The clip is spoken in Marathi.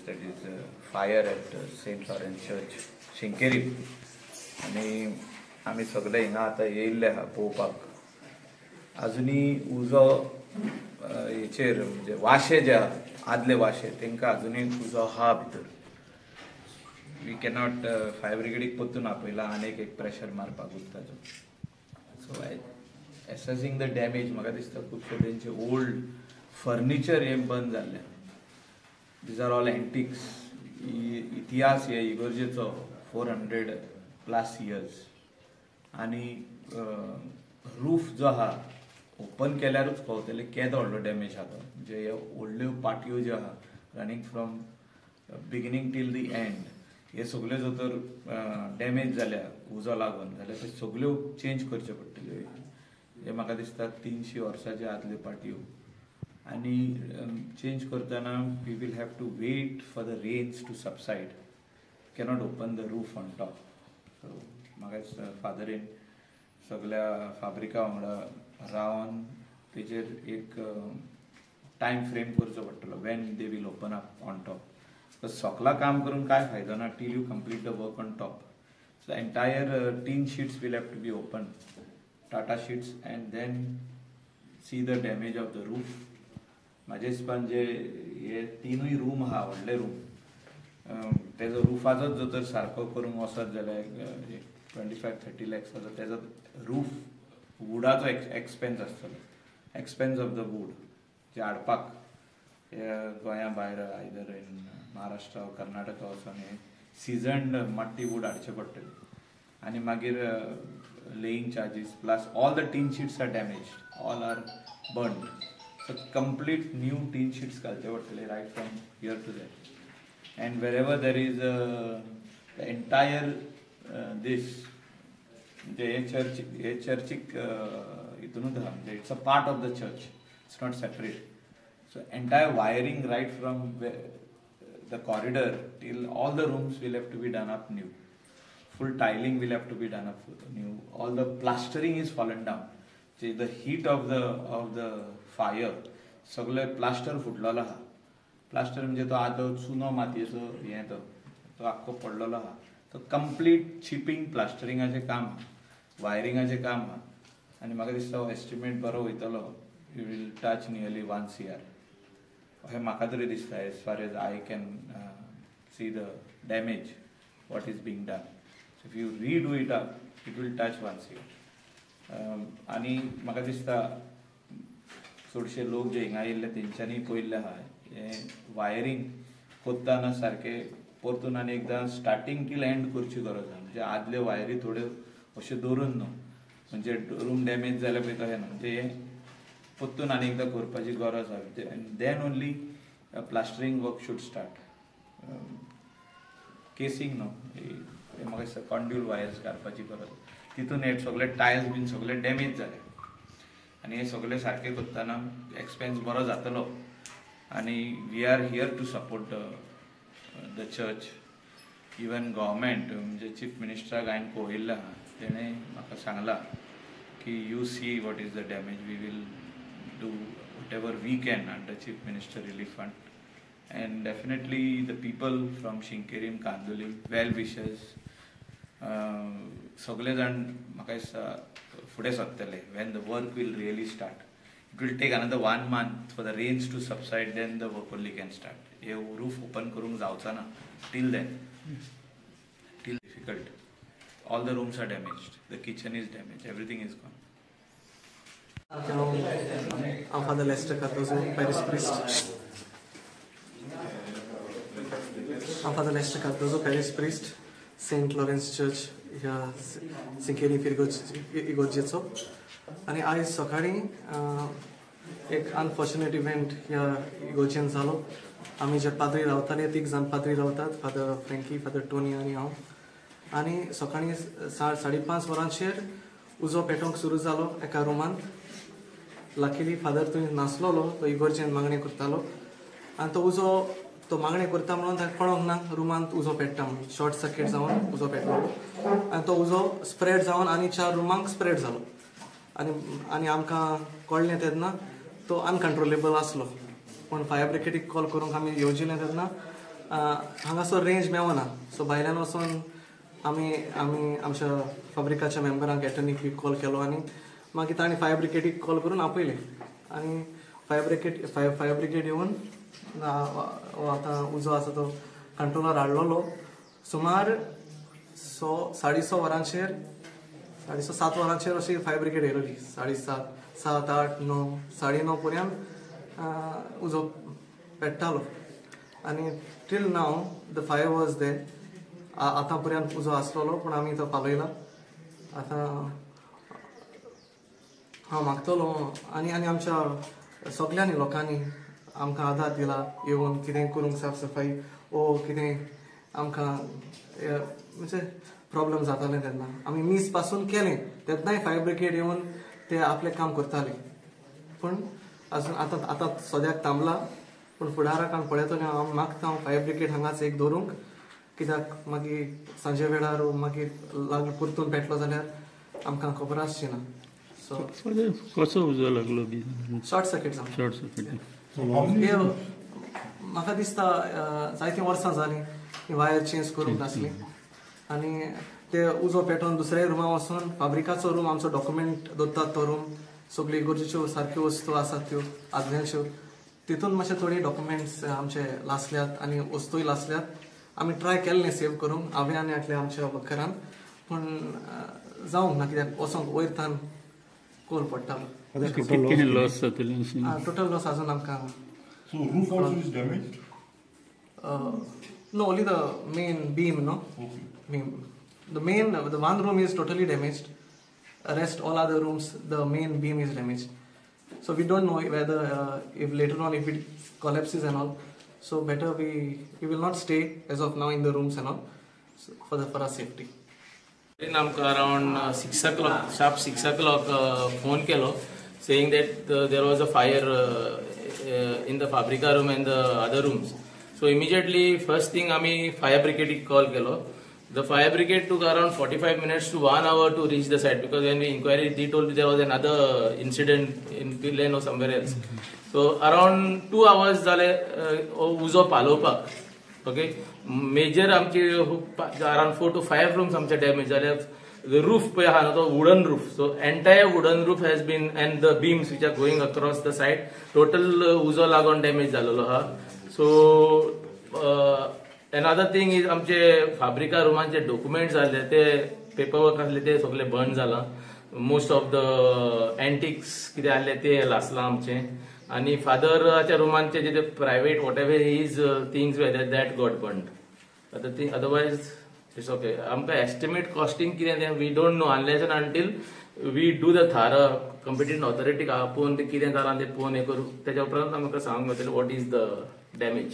that is fire at St. Lawrence Church, Shinkeri. आणि आम्ही सगळे हिंगा आतां येयल्ले आहा पळोवपाक. अजुनी उजो हेचेर म्हणजे वाशे जे आहा आदले वाशे तांकां अजुनी उजो आहा भितर. वी कॅनॉट फायर ब्रिगेडीक परतून आपयला आनीक एक प्रेशर मारपाक उरताचो. सो एसेसिंग द डॅमेज म्हाका दिसता खुबशे तेंचे ओल्ड फर्निचर हे बंद जाल्ले. These are all antiques. इतिहास हे इगर्जेचो 400+ इयर्स. आनी रूफ जो आहा ओपन केल्यारूच कळटलें केदो व्हडलो डॅमेज आहा तो. म्हणजे ह्यो व्हडल्यो पाटयो ज्यो आहा running from beginning till the end हे सगल्यो जर तर डॅमेज जाल्या उजो लागून जाल्यार त्यो सगल्यो चेंज करच्यो पडटल्यो. हे म्हाका दिसता 300 वर्सांचे आदल्यो पाटयो. आनी चेंज करतना we will have to wait for the rains to subside. Cannot open the roof on top. So म्हाका दिसता फादरीन सगळ्या फाब्रिका वांगडा रावन तेजेर एक टायम फ्रेम करचो पडटलो when they will open up on top. सोकला काम करून काय फायदो ना till you complete the work on top. So entire tin sheets will have to be open, Tata sheets, and then see the damage of the roof. म्हाजे हिसपान जे हे 3 रूम आहा व्हडले रूम तेजो रुफाचोच जर तर सारको करूंक वचत जाल्यार 25-30 lakhs तेजो रूफ वुडाचो एक्सपेन्स आसतलो. एक्सपेन्स ऑफ द वूड जे हाडपाक गोंया भायर आयदर इन महाराष्ट्रा वा कर्नाटका वचून हे सिजन्ड मट्टी वूड हाडचे पडटले. आनी मागीर laying charges plus all the tin sheets are damaged, all are burned. So complete new tin sheets घालचे पडटले right from here to there. And wherever there is the entire this the church it's a part of the church, it's not separate. So entire wiring right from the corridor till all the rooms will have to be done up new. Full tiling will have to be done up new. All the plastering is fallen down. So the heat of the fire सगळे प्लास्टर फुटलेलो आहा. प्लास्टर म्हणजे तो आदो चुनो मातयेचो हे तो आख्खो पडलेलो आहा. तो कंप्लीट चिपिंग प्लास्टरिंगाचें काम आहा, वायरिंगाचें काम आहा. आनी म्हाका दिसता हो एस्टिमेट बरो वयतलो. We will touch nearly 1 CR अशें म्हाका तरी दिसता as far as I can see the damage what is being done. So if you redo it up it will touch 1 CR. आनी म्हाका दिसता चडशे लोक जे हिंगा येयल्ले तेंच्यांनी पळयल्ले आहा हे वायरिंग कोत्ताना सारके परतून आनी एकदां स्टार्टींग टील एंड करची गरज आहा. म्हणजे आदल्यो वायरी थोड्यो अश्यो दवरून न्हू, म्हणजे रूम डॅमेज जाले पळय तशें न्हू, म्हणजे हे परतून आनी एकदां करपाची गरज आहा. Then only plastering work should start. Casing न्हू, म्हाका दिसता कॉन्ड्यूल वायर्स घालपाची गरज. तितून हे सगळे टायल्स बीन सगळे डॅमेज जाले आनी हे सगळे सारके करतना एक्सपेन्स बरो जातलो. आणि we are here to support the church. Even government म्हणजे चीफ मिनिस्टराक हांवें पळयल्लें आहा. तेणें म्हाका सांगलां की you see what is the damage, we will do whatever we can under chief minister relief fund. And definitely the people from Sinquerim, Candolim, well wishers सगळे जाण म्हाका दिसता फुडें सरतले when the work will really start. It will take another 1 month for the rains to subside, then the work only can start. ये roof open करूंक जावचा ना till then. Till difficult. All the rooms are damaged. The kitchen is damaged. Everything is gone. I'm Father Lester Cardozo, parish priest. I'm Father Lester Cardozo, parish priest, St. Lawrence Church, ह्या सिंकेरी इगोर्जेचो. आणि आज सकाळी एक अनफॉर्च्युनेट इव्हेंट ह्या इगोर्जेन जालो. आमी जे पाद्री रावताले 3 जाण पाद्री रावतात, फादर फ्रँकी, फादर टोनी आनी हांव. आनी सकाळी 5:30 वरांचेर उजो पेटोवंक सुरू जालो एका रुमांत. लकीली फादर थंय नासलोलो, तो इगोर्जेन मागणी करतालो. आनी तो उजो तो मागणी करता म्हणून ताका कळोंक ना रुमांत उजो पेट्टा म्हणून. शॉर्ट सर्किट जावन उजो पेटलो आनी तो उजो स्प्रेड जावन आनी 4 रुमांक स्प्रेड जालो. आनी आमकां कळ्ळें तेन्ना तो अनकंट्रोलेबल आसलो. पूण फायर ब्रिगेडीक कॉल करूंक आमी येवजिल्लें तेन्ना हांगासर रेंज मेळना सो भायल्यान वचून आमी आमच्या फाब्रिकाच्या मेंबरांक एटर्नीक बी कॉल केलो आनी मागीर तांणी फायर ब्रिगेडीक कॉल करून आपयले आनी फायर ब्रिगेड येवन आतां उजो आसा तो कंट्रोलार हाडलोलो सुमार 6:30 वरांचेर 6:30-7 वरांचेर अशी फायर ब्रिगेड येयलोली 7:30, 7, 8, 9, 9:30 पर्यंत उजो पेट्टालो आनी टील नाव द फायर वॉज देर आतां पर्यंत उजो आसलोलो पूण आमी तो पालयला आतां हांव मागतलो आनी आमच्या सगळ्यांनी लोकांनी आमकां आदार दिला येवन कितें करूंक साफ सफाई ओ कितें आमकां म्हणजे प्रॉब्लेम जाताले तेन्ना आमी मीस पासून केलें तेन्नाय फायर ब्रिगेड येवन ते आपलें काम करताले पूण अजून आतां सद्याक थांबला पूण फुडाराक हांव पळयतलें हांव मागता फायर ब्रिगेड हांगाच एक दवरूंक कित्याक मागीर सांजे वेळार मागीर लागलो परतून पेटलो जाल्यार आमकां खबर आसची ना सो कसो उजो लागलो बी शॉर्ट सर्किट जावन शॉर्ट सर्किट म्हाका दिसता जायतीं वर्सां जालीं ही वायर चेंज करूंक नासली आनी ते उजो पेटोवन दुसऱ्या रुमा वचून फाब्रिकाचो रूम आमचो डॉक्युमेंट दवरतात तो रूम सगळी गरजेच्यो सारक्यो वस्तू आसात त्यो आदल्यांच्यो तितून मातशे थोडी डॉक्युमेंट्स आमचे लासल्यात आनी वस्तूय लासल्यात आमी ट्राय केल्लें सेव करूंक हांवें आनी आटले आमच्या बकरान पूण जावंक ना कित्याक वचोंक वयरतान कोल पडटालो कितकें लॉस जातलें टोटल लॉस अजून आमकां So roof also is damaged? No, only the main beam, no? Okay. Beam. The one room is totally damaged. Rest all other rooms, the main beam is damaged. So we don't know whether if later on if it collapses and all. So better we will not stay as of now in the rooms and all for our safety. आमकां around 6 o'clock, sharp 6 o'clock phone केलो saying that there was a fire in the fabrica room and the other rooms. So immediately first thing आमी fire brigade call केलो. The fire brigade took around 45 minutes to 1 hour to reach the site because when we inquired they told me there was another incident in Pillen or somewhere else. So around 2 hours जाले उजो पालोवपाक. Okay, major आमचे around 4 to 5 rooms आमचे damage जाले. The roof पे हा तो wooden roof. So entire wooden roof has been and the beams which are going across the side total uzo lagon damage जालेलो हा. So another thing is आमचे फाब्रिका रूमांचे डॉक्युमेंट्स जाले ते पेपरवर्क आसले ते सगळे बर्न जाला. मोस्ट ऑफ द एंटिक्स कितें आसले ते लासला आमचे आनी फादराच्या रूमांचे जे private whatever his things whether that got burn otherwise it's okay आमकां एस्टिमेट कॉस्टिंग कितें we don't know unless and until we do the थारा कंपिटंट ऑथॉरिटीक आपोवन ते कितें जालां तें पळोवन हें करूं तेच्या उपरांत आमकां सांगूंक मेळटलें वॉट इज द डॅमेज